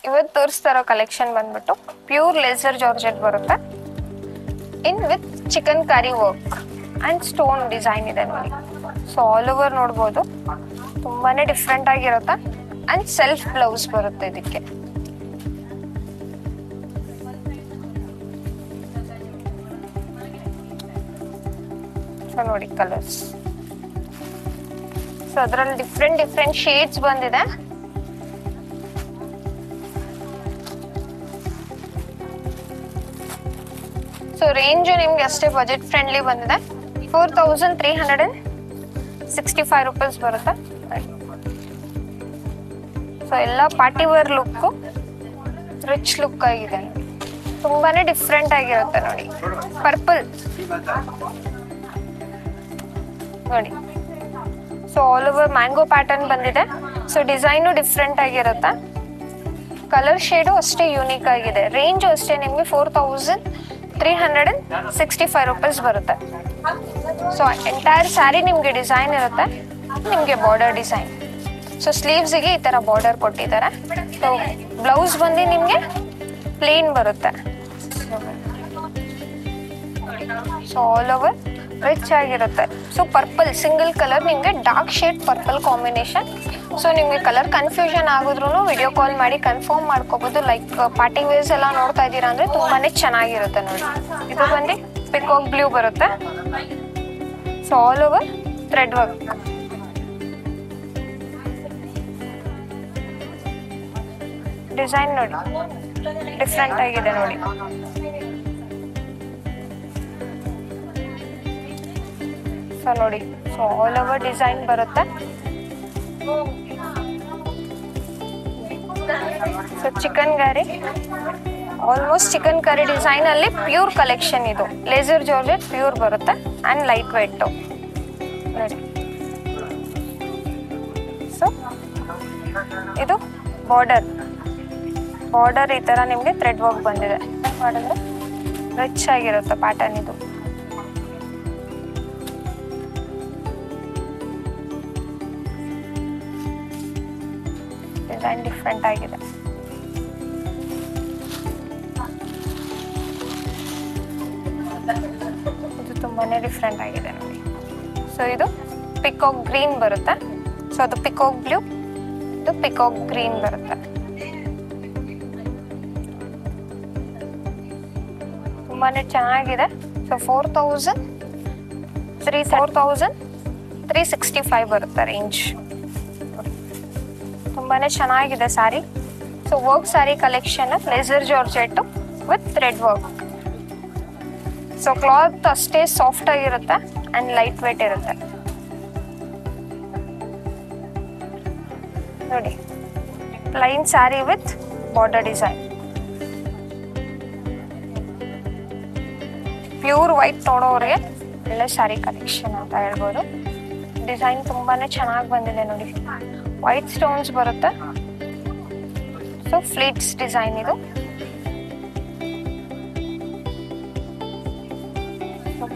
ಇವತ್ತು ತೋರಿಸ್ತಾ ಇರೋ ಕಲೆಕ್ಷನ್ ಬಂದ್ಬಿಟ್ಟು ಪ್ಯೂರ್ ಲೇಸರ್ ಜಾರ್ಜೆಟ್ ಬರುತ್ತೆ in with chicken curry work and stone design ಇದೆ ನೋಡಿ. ಸೊ ಆಲ್ ಓವರ್ ನೋಡ್ಬೋದು, ತುಂಬಾನೇ ಡಿಫ್ರೆಂಟ್ ಆಗಿರುತ್ತೆ ಅಂಡ್ ಸೆಲ್ಫ್ ಬ್ಲೌಸ್ ಬರುತ್ತೆ ಇದಕ್ಕೆ. ಸೊ ನೋಡಿ ಕಲರ್ಸ್, ಸೊ ಅದರಲ್ಲಿ ಡಿಫ್ರೆಂಟ್ ಶೇಡ್ಸ್ ಬಂದಿದೆ. ಸೊ ರೇಂಜ್ ನಿಮ್ಗೆ ಅಷ್ಟೇ ಬಜೆಟ್ ಫ್ರೆಂಡ್ಲಿ ಬಂದಿದೆ. 4365 ರೂಪೀಸ್ ಬರುತ್ತೆ. ಸೊ ಎಲ್ಲ party wear look, rich look ಆಗಿದೆ, ತುಂಬಾನೇ ಡಿಫ್ರೆಂಟ್ ಆಗಿರುತ್ತೆ ನೋಡಿ. ಪರ್ಪಲ್ ನೋಡಿ, so all over mango pattern ಬಂದಿದೆ. ಸೊ ಡಿಸೈನು ಡಿಫ್ರೆಂಟ್ ಆಗಿರುತ್ತೆ, ಕಲರ್ ಶೇಡು ಅಷ್ಟೇ ಯೂನಿಕ್ ಆಗಿದೆ. ರೇಂಜು ಅಷ್ಟೇ ನಿಮ್ಗೆ 4365 ರೂಪೀಸ್ ಬರುತ್ತೆ. ಸೊ ಎಂಟೈರ್ ಸ್ಯಾರಿ ನಿಮ್ಗೆ ಡಿಸೈನ್ ಇರುತ್ತೆ, ನಿಮ್ಗೆ ಬಾರ್ಡರ್ ಡಿಸೈನ್. ಸೊ ಸ್ಲೀವ್ಸ್ಗೆ ಈ ತರ ಬಾರ್ಡರ್ ಕೊಟ್ಟಿದ್ದಾರೆ. ಸೊ ಬ್ಲೌಸ್ ಬಂದು ನಿಮ್ಗೆ ಪ್ಲೇನ್ ಬರುತ್ತೆ. ಸೊ ಆಲ್ ಓವರ್ ರಿಚ್ ಆಗಿರುತ್ತೆ. ಸೊ ಪರ್ಪಲ್ ಸಿಂಗಲ್ ಕಲರ್, ನಿಮ್ಗೆ dark shade purple combination. So ನಿಮ್ಗೆ ಕಲರ್ ಕನ್ಫ್ಯೂಷನ್ ಆಗಿದ್ರು ವಿಡಿಯೋ ಕಾಲ್ ಮಾಡಿ ಕನ್ಫರ್ಮ್ ಮಾಡ್ಕೋಬಹುದು. ಲೈಕ್ ಪಾರ್ಟಿ ವೇರ್ಸ್ ಎಲ್ಲ ನೋಡ್ತಾ ಇದ್ದೀರಾ ಅಂದ್ರೆ ತುಂಬಾನೇ ಚೆನ್ನಾಗಿರುತ್ತೆ ನೋಡಿ. ಇದು ಬಂದು ಪಿಕಾಕ್ ಬ್ಲೂ ಬರುತ್ತೆ. So all over thread work. Design ನೋಡಿ ಡಿಫ್ರೆಂಟ್ ಆಗಿದೆ ನೋಡಿ. ಸೊ ನೋಡಿ, ಸೊ ಆಲ್ ಓವರ್ ಡಿಸೈನ್ ಬರುತ್ತೆ. So chicken curry, almost chicken curry design ಅಲ್ಲಿ ಪ್ಯೂರ್ ಕಲೆಕ್ಷನ್ ಇದು. ಲೇಸರ್ ಜಾರ್ಜೆಟ್ ಪ್ಯೂರ್ ಬರುತ್ತೆ ಅಂಡ್ ಲೈಟ್ ವೇಟ್ ನೋಡಿ. ಸೊ ಇದು ಬಾರ್ಡರ್ ಈ ತರ ನಿಮ್ಗೆ ಥ್ರೆಡ್ ವರ್ಕ್ ಬಂದಿದೆ. ಮಾಡಿದ್ರೆ ರಿಚ್ ಆಗಿರುತ್ತೆ ಪ್ಯಾಟರ್ನ್ ಇದು. ಡಿಸೈನ್ ಡಿಫ್ರೆಂಟ್ ಆಗಿದೆ. ಇದು ತುಂಬಾನೇ ಡಿಫ್ರೆಂಟ್ ಆಗಿದೆ ನೋಡಿ. ಸೊ ಇದು ಪಿಕಾಕ್ ಗ್ರೀನ್ ಬರುತ್ತೆ. ಸೊ ಅದು ಪಿಕಾಕ್ ಬ್ಲೂ, ಇದು ಪಿಕಾಕ್ ಗ್ರೀನ್ ಬರುತ್ತೆ. ತುಂಬಾನೇ ಚೆನ್ನಾಗಿದೆ. ಸೊ 4365 ಬರುತ್ತೆ ರೇಂಜ್. ತುಂಬಾನೇ ಚೆನ್ನಾಗಿದೆ sari. So work sari collection, laser georgette with thread work. So cloth ಅಷ್ಟೇ ಸಾಫ್ಟ್ ಆಗಿರುತ್ತೆ ಅಂಡ್ ಲೈಟ್ ವೇಟ್ ಇರುತ್ತೆ ನೋಡಿ. Plain sari with border design. Pure white ನೋಡೋರಿಗೆ ಒಳ್ಳೆ ಸ್ಯಾರಿ ಕಲೆಕ್ಷನ್ ಅಂತ ಹೇಳ್ಬೋದು. ಡಿಸೈನ್ ತುಂಬಾನೇ ಚೆನ್ನಾಗಿ ಬಂದಿದೆ ನೋಡಿ. ವೈಟ್ ಸ್ಟೋನ್ಸ್ ಬರುತ್ತೆ. ಸೊ ಫ್ಲೀಟ್ಸ್ ಡಿಸೈನ್ ಇದು.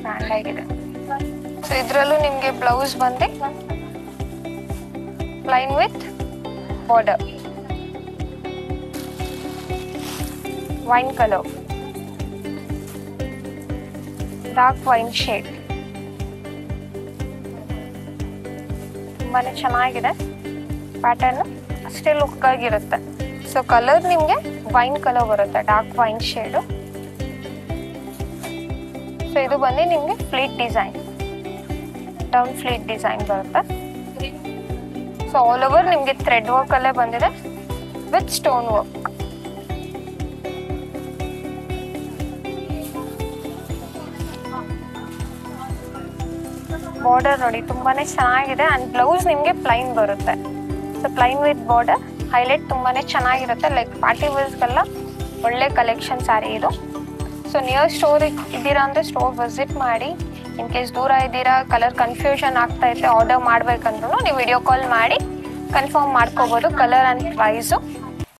ಗ್ರ್ಯಾಂಡ್ ಆಗಿದೆ. ಸೊ ಇದ್ರಲ್ಲೂ ನಿಮ್ಗೆ ಬ್ಲೌಸ್ ಬಂದು plain with border, wine colour, dark wine shade. ತುಂಬಾನೇ ಚೆನ್ನಾಗಿದೆ ಪ್ಯಾಟರ್ನ್, ಅಷ್ಟೇ ಲುಕ್ ಆಗಿರುತ್ತೆ. ಸೊ ಕಲರ್ ನಿಮ್ಗೆ ವೈನ್ ಕಲರ್ ಬರುತ್ತೆ, ಡಾರ್ಕ್ ವೈನ್ ಶೇಡು. ಸೊ ಇದು ಬಂದು ನಿಮ್ಗೆ pleat design, down pleat design ಬರುತ್ತೆ. ಸೊ ಆಲ್ ಓವರ್ ನಿಮ್ಗೆ ಥ್ರೆಡ್ ವರ್ಕ್ ಅಲ್ಲೇ ಬಂದಿದೆ ವಿತ್ ಸ್ಟೋನ್ ವರ್ಕ್. ಬಾರ್ಡರ್ ನೋಡಿ ತುಂಬಾನೇ ಚೆನ್ನಾಗಿದೆ ಅಂಡ್ ಬ್ಲೌಸ್ ನಿಮ್ಗೆ ಪ್ಲೈನ್ ಬರುತ್ತೆ. So plain with border, highlight ತುಂಬಾನೇ ಚೆನ್ನಾಗಿರುತ್ತೆ. ಲೈಕ್ ಪಾರ್ಟಿ ವೇರ್ಸ್ಗೆಲ್ಲ ಒಳ್ಳೆ ಕಲೆಕ್ಷನ್ ಸ್ಯಾರಿ ಇದು. ಸೊ ನಿಯರ್ ಸ್ಟೋರ್ ಇದ್ದೀರಾ ಅಂದರೆ ಸ್ಟೋರ್ ವಿಸಿಟ್ ಮಾಡಿ. ಇನ್ ಕೇಸ್ ದೂರ ಇದ್ದೀರಾ, ಕಲರ್ ಕನ್ಫ್ಯೂಷನ್ ಆಗ್ತಾ ಇರುತ್ತೆ, ಆರ್ಡರ್ ಮಾಡ್ಬೇಕಂದ್ರೂ ನೀವು ವಿಡಿಯೋ ಕಾಲ್ ಮಾಡಿ ಕನ್ಫರ್ಮ್ ಮಾಡ್ಕೋಬೋದು ಕಲರ್ ಆ್ಯಂಡ್ ಪ್ರೈಸು.